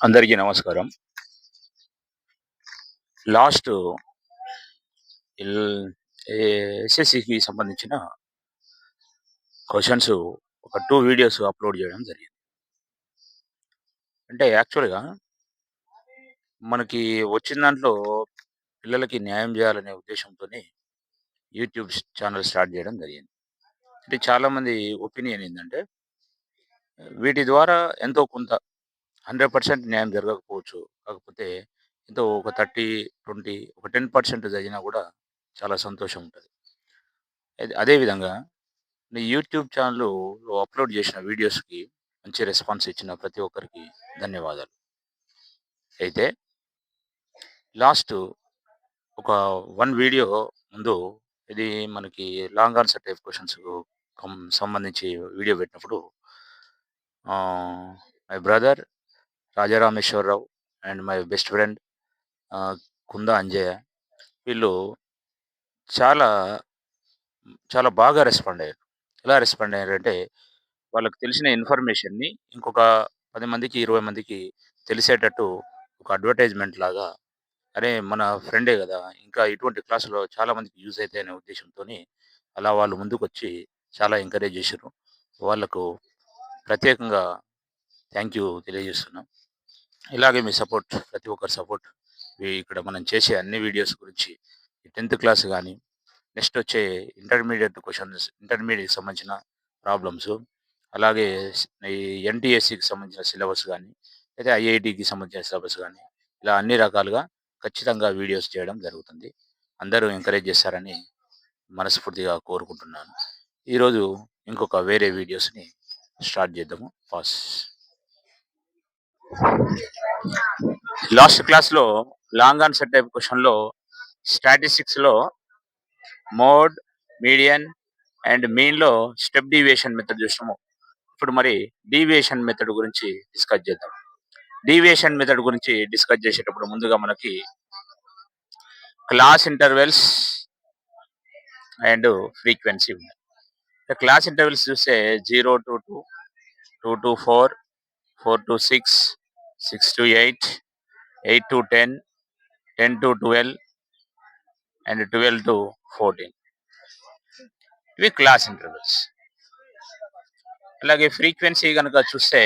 అందరికీ నమస్కారం. Last L ఎస్ఎస్సికి సంబంధించిన క్వెషన్స్ ఒక 2 వీడియోస్ అప్‌లోడ్ చేయడం జరిగింది. అంటే యాక్చువల్‌గా మనకి వచ్చిన దాంట్లో పిల్లలకి న్యాయం చేయాలనే ఉద్దేశ్యంతోని యూట్యూబ్ ఛానెల్ స్టార్ట్ చేయడం జరిగింది. అంటే చాలామంది ఒపీనియన్ ఏందంటే, వీటి ద్వారా ఎంతో కొంత 100% న్యాయం జరగకపోవచ్చు. కాకపోతే ఎంతో ఒక 30, 20, ఒక 10% జరిగినా కూడా చాలా సంతోషం ఉంటది. అదే విధంగా నీ యూట్యూబ్ ఛానల్‌లో అప్‌లోడ్ చేసిన వీడియోస్‌కి మంచి రెస్పాన్స్ ఇచ్చిన ప్రతి ఒక్కరికి ధన్యవాదాలు. అయితే లాస్ట్ ఒక 1 వీడియో ముందు ఇది మనకి లాంగ్ ఆన్సర్ టైప్ క్వెషన్స్‌కు సంబంధించి వీడియో పెట్టినప్పుడు my brother Rajarameshwararao and my best friend ah, Kunda Anjaiah వీళ్ళు చాలా, చాలా బాగా రెస్పాండ్ అయ్యారు. ఎలా రెస్పాండ్ అయ్యారంటే వాళ్ళకి తెలిసిన ఇన్ఫర్మేషన్‌ని ఇంకొక 10 మందికి, 20 మందికి తెలిసేటట్టు ఒక అడ్వర్టైజ్‌మెంట్ లాగా, అరే! మన ఫ్రెండే గదా! ఇంకా ఇటువంటి క్లాసులో చాలా మందికి యూజ్ అయితాయనే ఉద్దేశ్యంతోని అలా వాళ్ళు ముందుకొచ్చి చాలా ఎంకరేజ్ జేషిర్రు. వాళ్ళకు ప్రత్యేకంగా థాంక్ యూ తెలియజేస్తున్నాం. ఇలాగే మీ సపోర్ట్, ప్రతి ఒక్కరి సపోర్ట్ ఇక్కడ మనం చేసే అన్ని వీడియోస్ గురించి ఈ 10థ్ క్లాస్ గాని, నెక్స్ట్ వచ్చే ఇంటర్మీడియేట్‌కి సంబంధించిన ప్రాబ్లమ్స్, అలాగే ఈ ఎన్‌టీఎస్‌సికి సంబంధించిన సిలబస్ గాని, లేదా ఐఐటీకి సంబంధించిన సిలబస్ గాని, ఇలా అన్ని రకాలుగా ఖచ్చితంగా వీడియోస్ చేయడం జరుగుతుంది. అందరూ ఎంకరేజ్ చేస్తారని మనస్ఫూర్తిగా కోరుకుంటున్నాను. ఈరోజు ఇంకొక వేరే వీడియోస్‌ని స్టార్ట్ చేద్దాము. లాస్ట్ క్లాస్‌లో లాంగ్ ఆన్సర్ టైప్ క్వెషన్‌లో స్టాటిస్టిక్స్‌లో మోడ్, మీడియన్ అండ్ మీన్‌లో స్టెప్ డీవియేషన్ మెథడ్ చూసినాము. ఇప్పుడు మరి డీవియేషన్ మెథడ్ గురించి డిస్కస్ చేద్దాం. డీవియేషన్ మెథడ్ గురించి డిస్కస్ చేసేటప్పుడు ముందుగా మనకి క్లాస్ ఇంటర్వెల్స్ అండ్ ఫ్రీక్వెన్సీ ఉన్నాయి. క్లాస్ ఇంటర్వెల్స్ చూస్తే 0-2, 2-4, 4-6, 6-8, 8-10, 10-12 అండ్ 12-14 ఇవి క్లాస్ ఇంటర్వెల్స్. అలాగే ఫ్రీక్వెన్సీ కనుక చూస్తే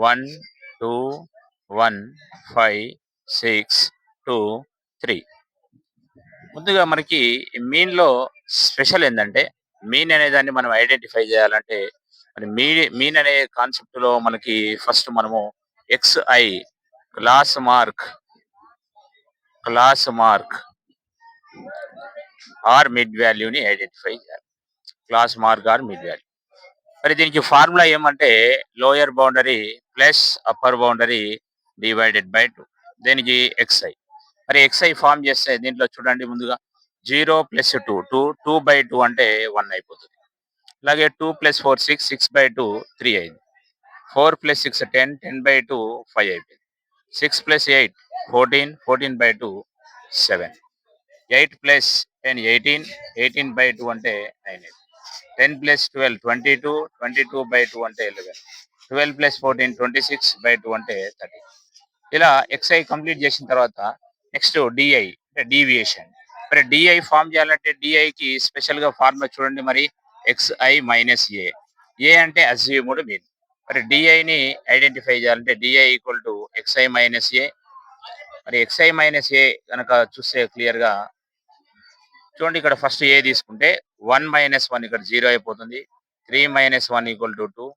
1, 2, 1, 5, 6, 2, 3. ముందుగా మనకి మీన్‌లో స్పెషల్ ఏందంటే, మీన్ అనే దాన్ని మనం ఐడెంటిఫై చేయాలంటే, మరి మీన్ అనే కాన్సెప్ట్‌లో మనకి ఫస్ట్ మనము xi class mark, class mark or mid వాల్యూని ఐడెంటిఫై చేయాలి. Class mark or mid value. మరి దీనికి ఫార్ములా ఏమంటే lower boundary plus upper boundary divided by 2. దీనికి ఎక్స్ఐ. మరి ఎక్స్ఐ ఫామ్ చేస్తే దీంట్లో చూడండి ముందుగా 0 + 2, 2/2 అంటే 1 అయిపోతుంది. అలాగే 2 + 4 6, 6/2 3 అయింది. 4 + 6 10, 10/2 5 అయిపోయింది. 6 + 8 14, 14/2 7. 8 + 10 18, 18/2 అంటే 9 అయింది. 10 + 12 22, 22/2 అంటే 11. 12 + 14 26/2 అంటే 30. ఇలా ఎక్స్ఐ కంప్లీట్ చేసిన తర్వాత నెక్స్ట్ డిఐ అంటే డీవియేషన్. మరి డిఐ ఫామ్ చేయాలంటే డిఐకి స్పెషల్‌గా ఫార్ములా చూడండి మరి ఎక్స్ఐ మైనస్ ఏ. ఏ అంటే అస్యూమ్డ్ మీన్. మరి డిఐని ఐడెంటిఫై చేయాలంటే DI equal to XI minus A. మరి ఎక్స్ఐ మైనస్ ఏ కనుక చూస్తే క్లియర్‌గా చూడండి, ఇక్కడ ఫస్ట్ ఏ తీసుకుంటే 1 - 1 ఇక్కడ 0 అయిపోతుంది. 3 - 1 = 2,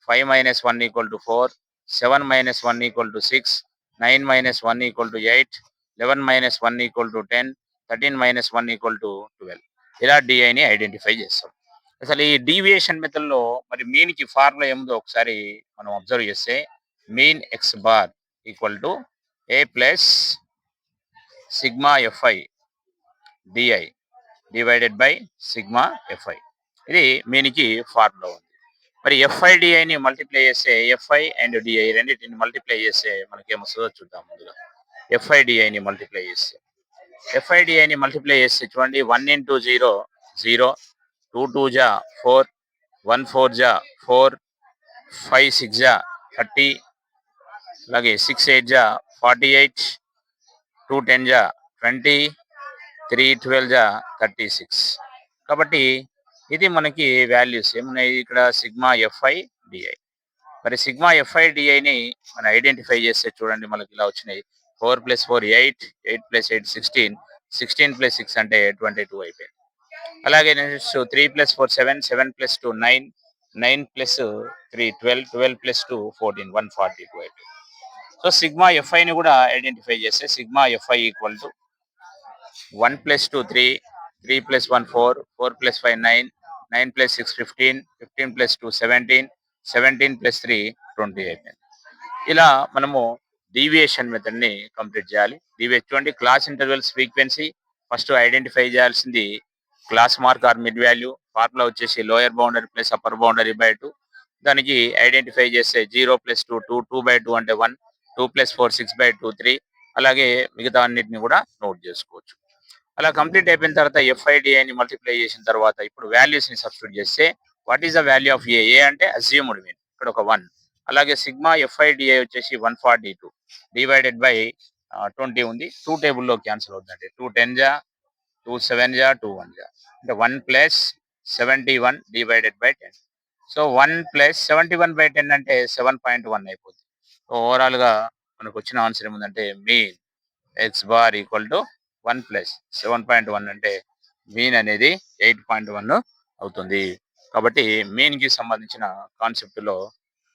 5 - 1 = 4, 7 - 1 = 6, 9 - 1 = 8, 11 - 1 = 10, 13 - 1 = 12. ఇలా డిఐని ఐడెంటిఫై చేస్తాం. అసలు ఈ డీవియేషన్ మెథడ్‌లో మరి మీన్‌కి ఫార్ములా ఏముందో ఒకసారి మనం అబ్జర్వ్ చేస్తే mean X bar equal to A plus sigma F I D I divided by sigma F I. ఇది మీన్‌కి ఫార్ములా ఉంది. మరి ఎఫ్ఐడిఐని మల్టిప్లై చేస్తే ఎఫ్ఐ అండ్ డిఐ రెండింటిని మల్టిప్లై చేస్తే మనకేమొస్తుందో చూద్దాం ముందుగా. ఎఫ్ఐడిఐని మల్టిప్లై చేస్తే చూడండి 1 × 0 0, 2 2 జా 4, 1 4 జా 4, 5 6 జా 30, అలాగే 6 8 జా 48, 2 10 జా 20, 3 12 జా 36. కాబట్టి ఇది మనకి వాల్యూస్ ఏమున్నాయి ఇక్కడ సిగ్మా ఎఫ్ఐ డిఐ. మరి సిగ్మా ఎఫ్ఐ డిఐని మనం ఐడెంటిఫై చేస్తే చూడండి మనకి ఇలా వచ్చినాయి. 4 + 4 8, 8 + 8 16, 16 + 6 అంటే 22 అయిపోయింది. అలాగే నెక్స్ట్ 3 + 4 7, 7 + 2 9, 9 + 3 12, 12 + 2 14, 142 అయిపోయింది. సో సిగ్మా ఎఫ్ఐని కూడా ఐడెంటిఫై చేస్తే సిగ్మా ఎఫ్ఐ ఈక్వల్ టు 1 + 2 3, 3 + 1 4, 4 + 5 9, 9 + 6 15, 15 + 2 17, 17 + 3 20 అయిపోయింది. ఇలా మనము డీవియేషన్ మెథడ్ ని కంప్లీట్ చేయాలి. చూడండి class intervals frequency first identify చేయాల్సింది class mark or mid value. Formula వచ్చేసి lower boundary plus upper boundary by 2. దానికి ఐడెంటిఫై చేస్తే 0 + 2 2, 2/2 అంటే 1, 2 + 4 6/2 3. అలాగే మిగతా అన్నిటిని కూడా నోట్ చేసుకోవచ్చు. అలా కంప్లీట్ అయిపోయిన తర్వాత ఎఫ్ఐడిఐని మల్టిప్లై చేసిన తర్వాత ఇప్పుడు వాల్యూస్ ని సబ్స్టిట్యూట్ చేస్తే what is the value of A అంటే అజ్యూమ్డ్ మీన్ ఇక్కడ ఒక 1. అలాగే సిగ్మా ఎఫ్ఐడిఐ వచ్చేసి 142 డివైడెడ్ బై 20 ఉంది. 2 టేబుల్లో క్యాన్సిల్ అవుతుందండి. 2 10 జా 2 7 జా 2 1 జా అంటే 1 + 71 డివైడెడ్ బై 10. సో 1 + 71/10 అంటే 7.1 అయిపోతుంది. ఓవరాల్ గా మనకు వచ్చిన ఆన్సర్ ఏముందంటే mean X bar equal to 1 + 7.1 అంటే మీన్ అనేది 8.1 అవుతుంది. కాబట్టి మీన్ కి సంబంధించిన కాన్సెప్ట్ లో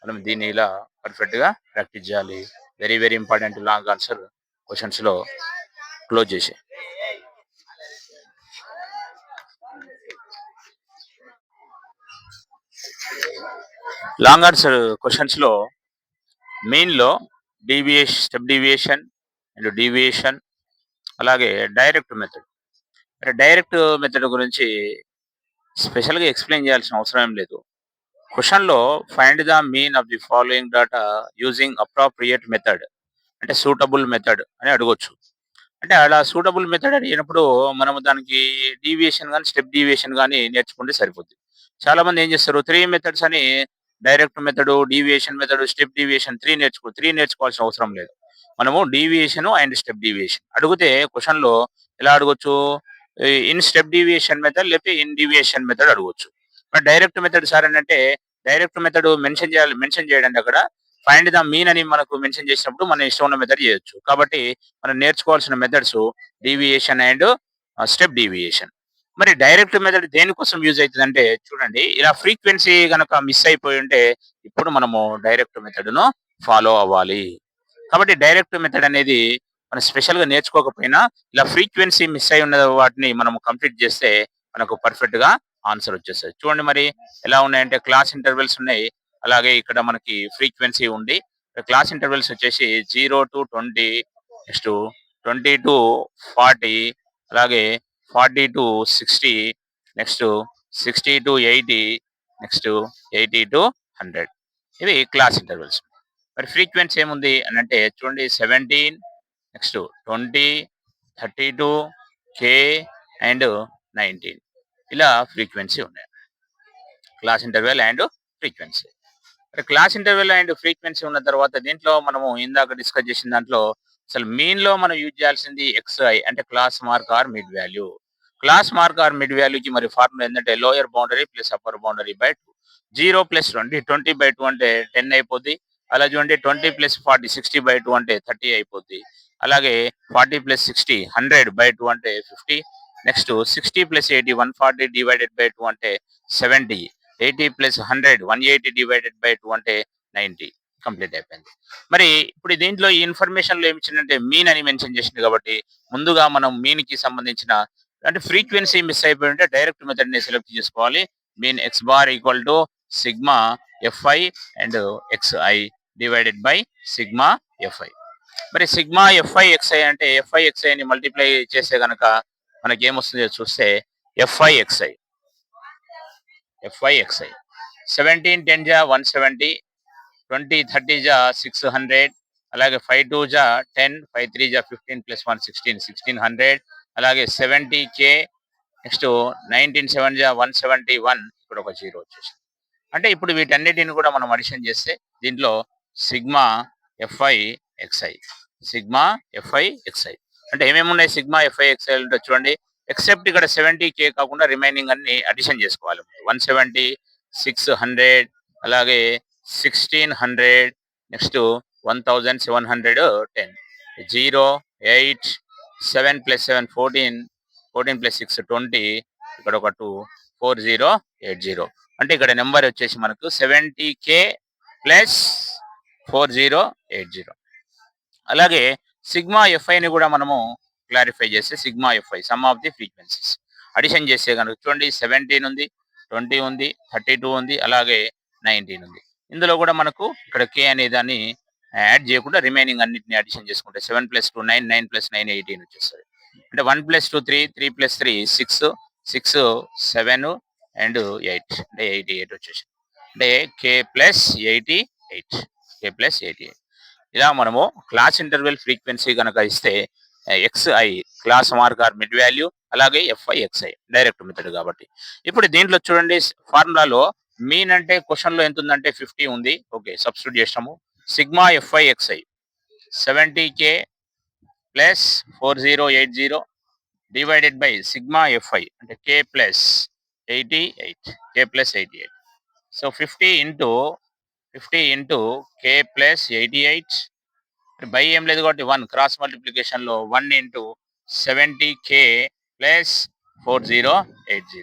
మనం దీన్ని ఇలా పర్ఫెక్ట్ గా ప్రాక్టీస్ చేయాలి. Very very important long answer questions లో క్లోజ్ చేసే లాంగ్ ఆన్సర్ క్వశ్చన్స్ లో మెయిన్ లో స్టెప్ డీవియేషన్ అండ్ డీవియేషన్ అలాగే డైరెక్ట్ మెథడ్. డైరెక్ట్ మెథడ్ గురించి స్పెషల్ గా ఎక్స్ప్లెయిన్ చేయాల్సిన అవసరం ఏం లేదు. క్వశ్చన్ లో find the mean of the following data using appropriate method అంటే సూటబుల్ మెథడ్ అని అడగొచ్చు. అంటే అలా సూటబుల్ మెథడ్ అడిగినప్పుడు మనం దానికి డీవియేషన్ కానీ స్టెప్ డీవియేషన్ కానీ నేర్చుకుంటే సరిపోద్ది. చాలా మంది ఏం చేస్తారు 3 మెథడ్స్ అని direct method, deviation method, step deviation 3 నేర్చుకోవాల్సిన అవసరం లేదు. మనము డీవియేషన్ అండ్ స్టెప్ డీవియేషన్ అడిగితే క్వశ్చన్ లో ఎలా అడగొచ్చు? ఇన్ స్టెప్ డీవియేషన్ మెథడ్ లేకపోతే ఇన్ డీవియేషన్ మెథడ్ అడగొచ్చు. మరి డైరెక్ట్ మెథడ్ సార్ అని అంటే డైరెక్ట్ మెథడ్ మెన్షన్ చేయడానికి అక్కడ ఫైండ్ ద మీన్ అని మనకు మెన్షన్ చేసినప్పుడు మన ఇష్టం ఉన్న మెథడ్ చేయొచ్చు. కాబట్టి మనం నేర్చుకోవాల్సిన methods deviation and step deviation. మరి డైరెక్ట్ మెథడ్ దేనికోసం యూజ్ అవుతుందంటే చూడండి ఇలా ఫ్రీక్వెన్సీ గనక మిస్ అయిపోయి ఉంటే ఇప్పుడు మనము డైరెక్ట్ మెథడ్ ను ఫాలో అవ్వాలి. కాబట్టి డైరెక్ట్ మెథడ్ అనేది మనం స్పెషల్ గా నేర్చుకోకపోయినా ఇలా ఫ్రీక్వెన్సీ మిస్ అయి ఉన్న వాటిని మనం కంప్లీట్ చేస్తే మనకు పర్ఫెక్ట్ గా ఆన్సర్ వచ్చేస్తుంది. చూడండి మరి ఎలా ఉన్నాయంటే క్లాస్ ఇంటర్వెల్స్ ఉన్నాయి. అలాగే ఇక్కడ మనకి ఫ్రీక్వెన్సీ ఉంది. క్లాస్ ఇంటర్వెల్స్ వచ్చేసి 0 to 20, నెక్స్ట్ 20 to 40, అలాగే 40 to 60, next 60 to 80, next 80 to 100. ఇవి క్లాస్ ఇంటర్వెల్స్. మరి ఫ్రీక్వెన్సీ ఏముంది అని అంటే చూడండి 17, నెక్స్ట్ 20, 32, K అండ్ 19 ఇలా ఫ్రీక్వెన్సీ ఉన్నాయి. Class interval and frequency. Class interval and frequency ఉన్న తర్వాత దీంట్లో మనము ఇందాక డిస్కస్ చేసిన దాంట్లో అసలు మీన్ లో మనం యూజ్ చేయాల్సింది XI అంటే class mark or mid value. Class mark or mid వాల్యూకి మరి ఫార్ములా ఏంటంటే lower boundary plus upper boundary by 2. 0 + 20, 20/2 అంటే 10 అయిపోద్ది. అలా చూడండి 20 + 40 60/2 అంటే 30 అయిపోద్ది. అలాగే 40 + 60 100/2 అంటే 50. నెక్స్ట్ 60 + 80 140 డివైడెడ్ బై 2 అంటే 70. 80 + 100 180 డివైడెడ్ బై 2 అంటే 90. కంప్లీట్ అయిపోయింది. మరి ఇప్పుడు దీంట్లో ఈ ఇన్ఫర్మేషన్ లో ఏమి ఇచ్చిందంటే మీన్ అని మెన్షన్ చేసింది కాబట్టి ముందుగా మనం మీన్ కి సంబంధించిన అంటే ఫ్రీక్వెన్సీ మిస్ అయిపోయి ఉంటే డైరెక్ట్ మెథడ్ ని సెలెక్ట్ చేసుకోవాలి. Mean X bar equal to sigma F I and XI divided by sigma F I. మరి సిగ్మా ఎఫ్ఐ ఎక్స్ఐ అంటే ఎఫ్ఐ ఎక్స్ఐని మల్టిప్లై చేస్తే గనక మనకి ఏమొస్తుందో చూస్తే ఎఫ్ఐ ఎక్స్ఐ 17 10 జా 170, 20 30 జా 600, అలాగే 5 2 జా 10, 5 3 జా 15 + 1 16 1600, అలాగే 70K నెక్స్ట్ 19 జా 171, ఇక్కడ ఒక జీరో వచ్చేసింది. అంటే ఇప్పుడు వీటన్నిటిని కూడా మనం అడిషన్ చేస్తే దీంట్లో sigma f i X I, sigma f i X I అంటే ఏమేమి ఉన్నాయి సిగ్మా ఎఫ్ఐ ఎక్స్ఐ అంటే చూడండి. ఎక్సెప్ట్ ఇక్కడ 70K కాకుండా రిమైనింగ్ అన్ని అడిషన్ చేసుకోవాలి. 170, 600, అలాగే 1600, నెక్స్ట్ 1710, 0, 8, 7 + 7 14, 14 + 6 20, ఇక్కడ ఒక 2, 4080. అంటే ఇక్కడ నెంబర్ వచ్చేసి మనకు 70K ప్లస్ 4080. అలాగే సిగ్మా ఎఫ్ఐని కూడా మనము క్లారిఫై చేస్తే sigma F I sum of the frequencies addition చేస్తే కనుక చూడండి 17 ఉంది, 20 ఉంది, 32 ఉంది, అలాగే 19 ఉంది. ఇందులో కూడా మనకు ఇక్కడ కే అనే దాన్ని యాడ్ చేయకుండా రిమైనింగ్ అన్నిటిని అడిషన్ చేసుకుంటే 7 + 2 9, 9 + 9 18 వచ్చేస్తుంది. అంటే 1 + 2 3, 3 + 3 6, 6 7 అండ్ 8 అంటే 88 వచ్చేసి అంటే కే ప్లస్ 88, కే ప్లస్ 88. ఇలా మనము క్లాస్ ఇంటర్వెల్ ఫ్రీక్వెన్సీ కనుక ఇస్తే xi class marker mid value, అలాగే ఎఫ్ఐ ఎక్స్ఐ డైరెక్ట్ మెథడ్ కాబట్టి. ఇప్పుడు దీంట్లో చూడండి ఫార్ములాలో మీన్ అంటే క్వశ్చన్ లో ఎంత ఉందంటే 50 ఉంది. ఓకే, సబ్స్టిట్యూట్ చేసాము. Sigma f i XI 70K plus 4080 divided by sigma FI అంటే K plus 88, K plus 88. So 50 into K plus 88 by ఏం లేదు కాబట్టి 1 క్రాస్ మల్టిప్లికేషన్ లో 1 ఇంటూ 70K ప్లస్ 4080.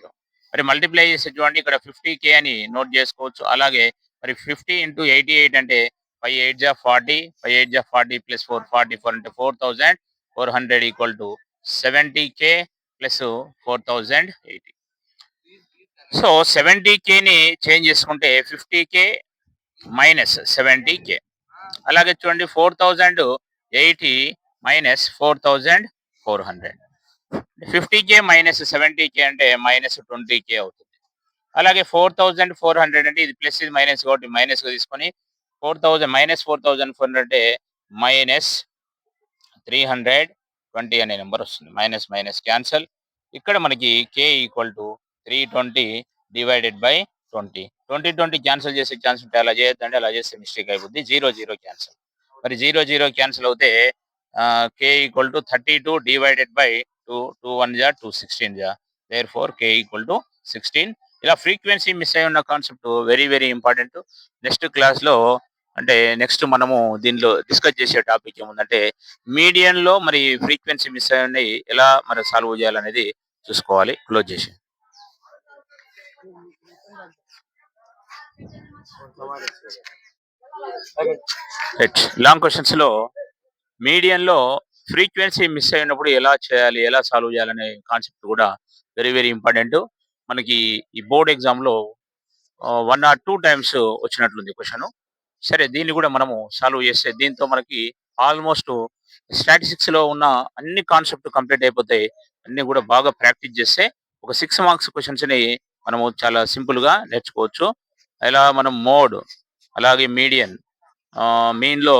మరి మల్టిప్లై చేసి చూడండి ఇక్కడ 50K అని నోట్ చేసుకోవచ్చు. అలాగే మరి 50 ఇంటూ 88 అంటే 5 8 జా 40, 5 8 జా 40 ప్లస్ 4 44 అంటే 4400 equal to 70K plus 4080. So 70Kని చేంజ్ చేసుకుంటే 50K మైనస్ 70K. అలాగే చూడండి 4080 మైనస్ 4400, 50K మైనస్ 70K అంటే మైనస్ 20K అవుతుంది. అలాగే 4400 అంటే ఇది ప్లస్ ఇది మైనస్ కాబట్టి మైనస్ తీసుకొని 4000 మైనస్ 4400 అంటే మైనస్ 320 అనే నెంబర్ వస్తుంది. Minus minus cancel. ఇక్కడ మనకి K equal to 320 divided by 20. 20 cancel చేసే ఛాన్స్ ఉంటే అలా చేయొద్దండి, అలా చేస్తే మిస్టేక్ అయిపోద్ది. 0 క్యాన్సిల్. మరి 0 క్యాన్సిల్ అవుతే K equal to 32 divided by 2, 2 1 జా 2 16 జా, therefore K equal to 16. ఇలా ఫ్రీక్వెన్సీ మిస్ అయి ఉన్న concept very very important. Next క్లాస్లో అంటే నెక్స్ట్ మనము దీనిలో డిస్కస్ చేసే టాపిక్ ఏముందంటే మీడియన్ లో మరి ఫ్రీక్వెన్సీ మిస్ అయ్యి ఎలా మరి సాల్వ్ చేయాలనేది చూసుకోవాలి. క్లోజ్ చేసి లాంగ్ క్వశ్చన్స్ లో మీడియన్ లో ఫ్రీక్వెన్సీ మిస్ అయినప్పుడు ఎలా చేయాలి, ఎలా సాల్వ్ చేయాలనే కాన్సెప్ట్ కూడా వెరీ వెరీ ఇంపార్టెంట్. మనకి ఈ బోర్డ్ ఎగ్జామ్ లో 1 or 2 టైమ్స్ వచ్చినట్లుంది క్వశ్చన్. సరే, దీన్ని కూడా మనము సాల్వ్ చేస్తే దీంతో మనకి ఆల్మోస్ట్ స్టాటిస్టిక్స్ లో ఉన్న అన్ని కాన్సెప్ట్ కంప్లీట్ అయిపోతాయి. అన్ని కూడా బాగా ప్రాక్టీస్ చేస్తే ఒక 6 మార్క్స్ క్వశ్చన్స్ ని మనము చాలా సింపుల్ గా నేర్చుకోవచ్చు. ఇలా మనం మోడ్, అలాగే మీడియన్, మీన్ లో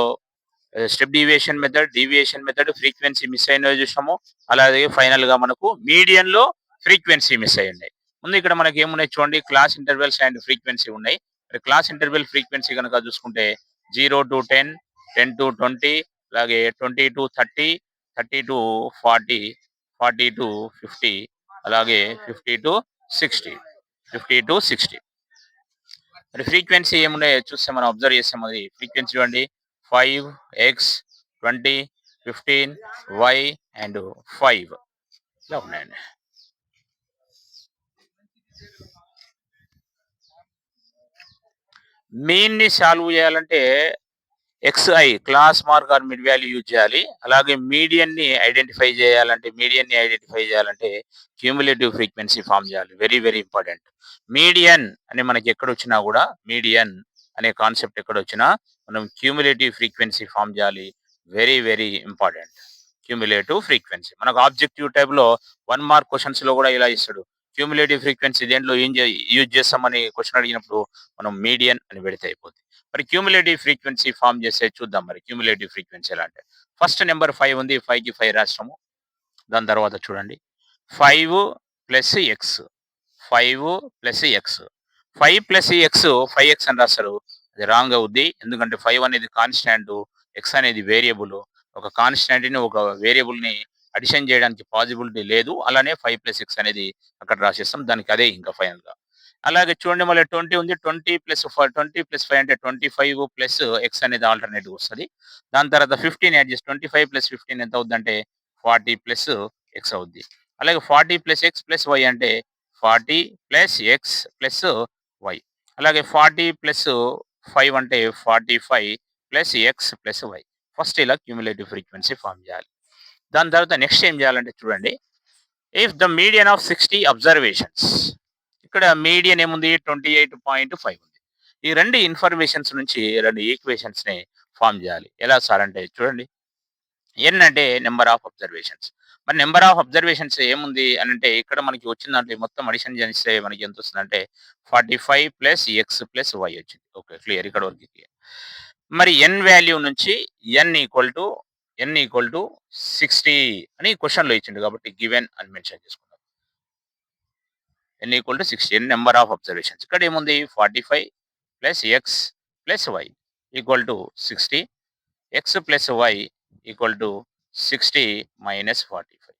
step deviation method, frequency miss అయినవి చూసాము. అలాగే ఫైనల్ గా మనకు మీడియన్ లో ఫ్రీక్వెన్సీ మిస్ అయ్యి ఉన్నాయి. ముందు ఇక్కడ మనకి ఏమున్నాయి చూడండి, క్లాస్ ఇంటర్వెల్స్ అండ్ ఫ్రీక్వెన్సీ ఉన్నాయి. క్లాస్ ఇంటర్వెల్ ఫ్రీక్వెన్సీ కనుక చూసుకుంటే 0 to 10, 10 to 20, అలాగే 20 to 30, 30 to 40, 40 to 50, అలాగే 50 to 60, 50 to 60. మరి ఫ్రీక్వెన్సీ ఏమున్నాయో చూస్తే మనం అబ్జర్వ్ చేస్తే మరి ఫ్రీక్వెన్సీ చూడండి 5, x, 20, 15, y అండ్ 5 ఇలా ఉన్నాయండి. మీన్ ని సాల్వ్ చేయాలంటే xi class marker mid value use చేయాలి. అలాగే మీడియన్ ని ఐడెంటిఫై చేయాలంటే క్యూములేటివ్ ఫ్రీక్వెన్సీ ఫామ్ చేయాలి. Very very important. మీడియన్ అని మనకి ఎక్కడ వచ్చినా కూడా, మీడియన్ అనే కాన్సెప్ట్ ఎక్కడ వచ్చినా మనం క్యూములేటివ్ ఫ్రీక్వెన్సీ ఫామ్ చేయాలి. Very very important. Cumulative frequency మనకు ఆబ్జెక్టివ్ టైప్ లో 1 మార్క్ క్వశ్చన్స్ లో కూడా ఇలా ఇస్తాడు. క్యూములేటివ్ ఫ్రీక్వెన్సీ దేంట్లో ఏం యూజ్ చేస్తామని క్వశ్చన్ అడిగినప్పుడు మనం మీడియన్ అని పెడితే అయిపోతుంది. మరి క్యూములేటివ్ ఫ్రీక్వెన్సీ ఫామ్ చేస్తే చూద్దాం. మరి క్యూములేటివ్ ఫ్రీక్వెన్సీ ఎలా అంటే ఫస్ట్ నెంబర్ 5 ఉంది, 5కి 5 రాష్ట్రము. దాని తర్వాత చూడండి 5 plus X 5 plus X 5 plus X 5x అని రాస్తారు. అది రాంగ్ అవుద్ది. ఎందుకంటే 5 అనేది కాన్స్టాంట్, ఎక్స్ అనేది వేరియబుల్. ఒక కాన్స్టాంట్‌ని ఒక వేరియబుల్‌ని అడిషన్ చేయడానికి పాసిబిలిటీ లేదు. అలానే 5 ప్లస్ ఎక్స్ అనేది అక్కడ రాసేస్తాం. దానికి అదే ఇంకా ఫైనల్‌గా. అలాగే చూడండి మళ్ళీ 20 ఉంది. 20 ప్లస్ 5 అంటే 25 ప్లస్ ఎక్స్ అనేది ఆల్టర్‌నేట్‌గా వస్తది. దాని తర్వాత 15 యాడ్ చేసి 25 ప్లస్ 15 ఎంత అవుద్దంటే 40 ప్లస్ ఎక్స్ అవుద్ది. అలాగే 40 ప్లస్ ఎక్స్ ప్లస్ వై అంటే 40 ప్లస్ ఎక్స్ ప్లస్ వై. అలాగే 40 ప్లస్ 5 అంటే 45 plus X plus Y. First ఇలా క్యుములేటివ్ ఫ్రీక్వెన్సీ ఫార్మ్ చేయాలి. దాని తర్వాత నెక్స్ట్ ఏం చేయాలంటే చూడండి. If the median of 60 observations, ఇక్కడ మీడియన్ ఏముంది 28.5 ఉంది. ఈ 2 ఇన్ఫర్మేషన్స్ నుంచి 2 ఈక్వేషన్స్‌ని ఫార్మ్ చేయాలి. ఎలా సార్ అంటే చూడండి. ఎన్ అంటే నంబర్ ఆఫ్ అబ్జర్వేషన్స్. మరి నంబర్ ఆఫ్ అబ్జర్వేషన్స్ ఏముంది అనంటే ఇక్కడ మనకి వచ్చిన దాంట్లో మొత్తం అడిషన్ చేస్తే మనకి ఎంతొస్తుందంటే 45 ప్లస్ ఎక్స్ ప్లస్ వై వచ్చింది. ఓకే. క్లియర్ ఇక్కడ వరకు క్లియర్. మరి ఎన్ వాల్యూ నుంచి N equal to N equal to 60 అని క్వెషన్‌లో ఇచ్చిండు కాబట్టి గివెన్ అని మెన్షన్ చేసుకుందాం. N equal to 60 N number of observations. ఇక్కడ ఏముంది 45 plus X plus Y equal to 60. X plus Y equal to 60 minus 45.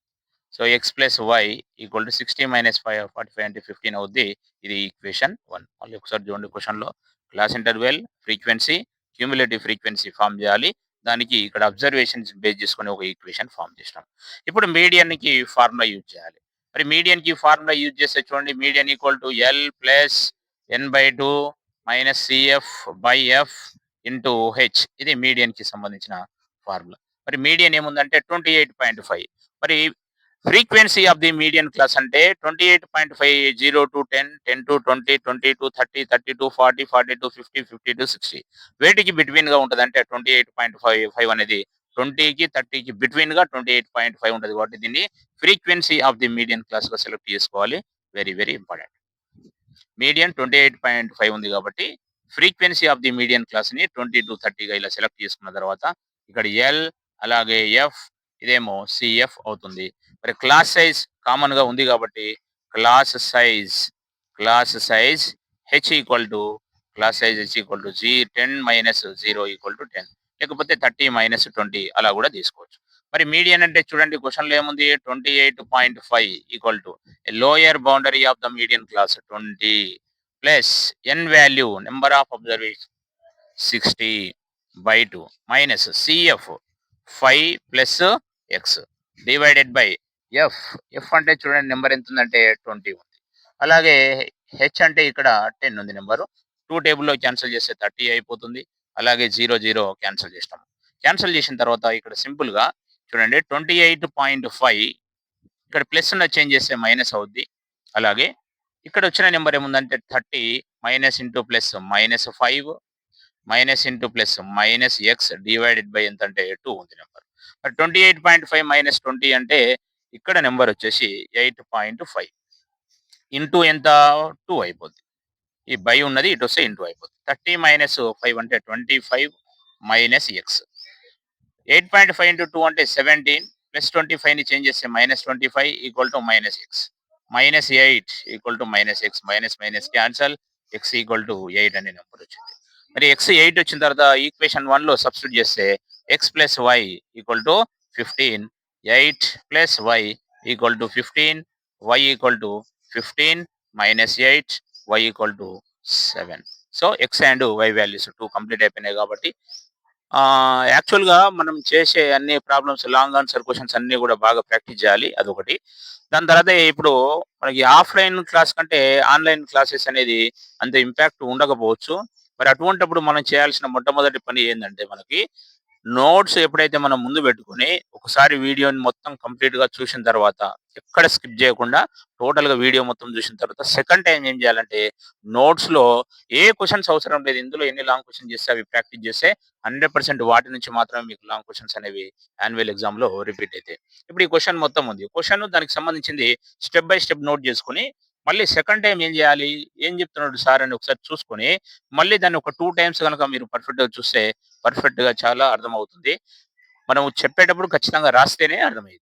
So X plus Y equal to 60 minus 45 అంటే 15 అవుద్ది. ఇది ఈక్వేషన్ 1. మళ్ళీ ఒకసారి చూడండి క్వెషన్‌లో class interval, frequency, cumulative frequency form చేయాలి. దానికి ఇక్కడ అబ్జర్వేషన్స్ బేస్ చేసుకొని ఒక ఈక్వేషన్ ఫార్మ్ చేసినాం. ఇప్పుడు మీడియన్‌కి ఫార్ములా యూజ్ చేయాలి. మరి మీడియన్‌కి ఫార్ములా యూజ్ చేస్తే చూడండి median equal to L plus n/2 minus C F by F into H. ఇది మీడియన్‌కి సంబంధించిన ఫార్ములా. మరి మీడియన్ ఏముందంటే 28.5. మరి frequency of the median class అంటే 28.5 0 to 10, 10 to 20, 20 to 30, 30 to 40, 40 to 50, 50 to 60. వేటికి బిట్వీన్‌గా ఉంటదంటే 28.5 అనేది 20కి 30కి బిట్వీన్‌గా 28.5 ఉంటది కాబట్టి దీన్ని ఫ్రీక్వెన్సీ ఆఫ్ ది మీడియన్ క్లాస్‌గా సెలెక్ట్ చేసుకోవాలి. Very very important. మీడియన్ 28.5 ఉంది కాబట్టి ఫ్రీక్వెన్సీ ఆఫ్ ది మీడియన్ క్లాస్‌ని 20-30గా ఇలా సెలెక్ట్ చేసుకున్న తర్వాత ఇక్కడ ఎల్ అలాగే ఎఫ్ ఇదేమో సిఎఫ్ అవుతుంది. మరి క్లాస్ సైజ్ కామన్‌గా ఉంది కాబట్టి class size class size H equal to class size H equal to 10 minus 0 equal to 10 లేకపోతే 30 మైనస్ 20 అలా కూడా తీసుకోవచ్చు. మరి మీడియన్ అంటే చూడండి క్వెషన్‌లో ఏముంది 28.5 equal to lower boundary of the median class 20 plus N value number of observation 60 by 2 minus C F 5 plus X divided by F. F అంటే చూడండి నెంబర్ ఎంత ఉందంటే 20 ఉంది. అలాగే హెచ్ అంటే ఇక్కడ 10 ఉంది నెంబరు. 2 టేబుల్‌లో క్యాన్సిల్ చేస్తే 30 అయిపోతుంది. అలాగే 0, 0 క్యాన్సిల్ చేస్తాం. క్యాన్సిల్ చేసిన తర్వాత ఇక్కడ సింపుల్‌గా చూడండి 28.5 ఇక్కడ ప్లస్ ఉన్న చేంజ్ చేస్తే మైనస్ అవుద్ది. అలాగే ఇక్కడ వచ్చిన నెంబర్ ఏముందంటే 30 minus into plus minus 5 minus into plus minus X divided by ఎంతంటే 2 ఉంది నెంబర్. మరి 28.5 మైనస్ 20 అంటే ఇక్కడ నెంబర్ వచ్చేసి 8.5 ఇంటూ ఎంత 2 అయిపోద్ది. ఈ బై ఉన్నది ఇటొస్తే ఇంటూ అయిపోద్ది. 30 మైనస్ 5 అంటే 25 మైనస్ ఎక్స్. 8.5 ఇంటూ 2 అంటే 17 ప్లస్ 25ని చేంజ్ చేస్తే minus 25 equal to minus X. Minus 8 equal to minus X. Minus minus cancel. X equal to 8 అనే నెంబర్ వచ్చింది. మరి ఎక్స్ 8 వచ్చిన తర్వాత ఈక్వేషన్ 1లో సబ్స్టిట్యూట్ చేస్తే X plus Y equal to 15. 8 plus Y equal to 15. Y equal to 15 minus 8 Y equal to 7. So X and Y values 2 complete అయిపోయినాయి కాబట్టి యాక్చువల్‌గా మనం చేసే అన్ని ప్రాబ్లమ్స్ లాంగ్ ఆన్సర్ క్వెషన్స్ అన్నీ కూడా బాగా ప్రాక్టీస్ చేయాలి అదొకటి. దాని తర్వాత ఇప్పుడు మనకి ఆఫ్‌లైన్ క్లాస్ కంటే ఆన్‌లైన్ క్లాసెస్ అనేది అంత ఇంపాక్ట్ ఉండకపోవచ్చు. మరి అటువంటప్పుడు మనం చేయాల్సిన మొట్టమొదటి పని ఏందంటే మనకి నోట్స్ ఎప్పుడైతే మనం ముందు పెట్టుకొని ఒకసారి వీడియోని మొత్తం కంప్లీట్‌గా చూసిన తర్వాత ఎక్కడ స్కిప్ చేయకుండా టోటల్‌గా వీడియో మొత్తం చూసిన తర్వాత సెకండ్ టైమ్ ఏం చేయాలంటే నోట్స్‌లో ఏ క్వెషన్స్ అవసరం లేదు. ఇందులో ఎన్ని లాంగ్ క్వెషన్ చేస్తే అవి ప్రాక్టీస్ చేస్తే 100% వాటి నుంచి మాత్రమే మీకు లాంగ్ క్వెషన్స్ అనేవి యాన్యువల్ ఎగ్జామ్‌లో రిపీట్ అయితాయి. ఇప్పుడు ఈ క్వెషన్ మొత్తం ఉంది. క్వెషన్ దానికి సంబంధించింది స్టెప్ బై స్టెప్ నోట్ చేసుకొని మళ్ళీ సెకండ్ టైమ్ ఏం చేయాలి? ఏం చెప్తున్నాడు సార్ అని ఒకసారి చూసుకొని మళ్ళీ దాన్ని ఒక 2 టైమ్స్ గనక మీరు పర్ఫెక్ట్‌గా చూస్తే పర్ఫెక్ట్‌గా చాలా అర్థమవుతుంది. మనం చెప్పేటప్పుడు ఖచ్చితంగా రాస్తేనే అర్థమయ్యిద్ది.